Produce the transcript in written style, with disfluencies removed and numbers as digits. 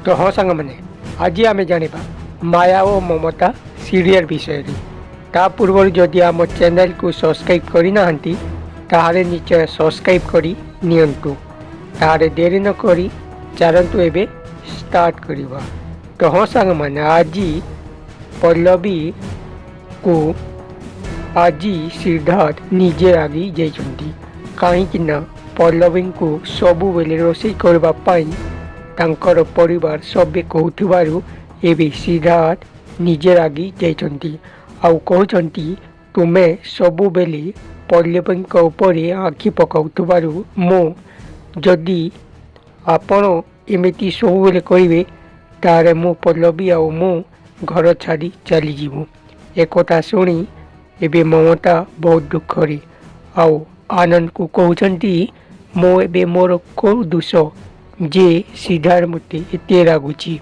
तो हाँ सांग मैंने आज आम जाना माया और ममता सीरियल विषय ता पूर्व जदि आम चैनल को सब्सक्राइब करना ताहले निश्चय सब्सक्राइब करी नियंतु ताहले देरी न करी चलतु एबे स्टार्ट करवा। तो हाँ सांग मैंने आज पल्लवी को आज सिद्धार्थ निजे रागी जाइछंती कहीं पल्लवी को सबु बेले रोषे करने तांकर परिवार सभ्य कहूथिबारु एबे सिद्धार्थ निजे रागी जाइछंती आउ कहउछंती तुमे सबु बेले पल्लवी उपरे आखि पकाउथिबारु मो जदि आपण एमिति सबु बेले करिवे तारे मो पल्लवी आउ मो घर छाड़ी चली जीवु। एकथा शुणी एबे ममता बहुत दुखरे आउ आनंद को कहउछंती मो एबे मोर को दोष जे सिद्धार्थ मते एते रागुची।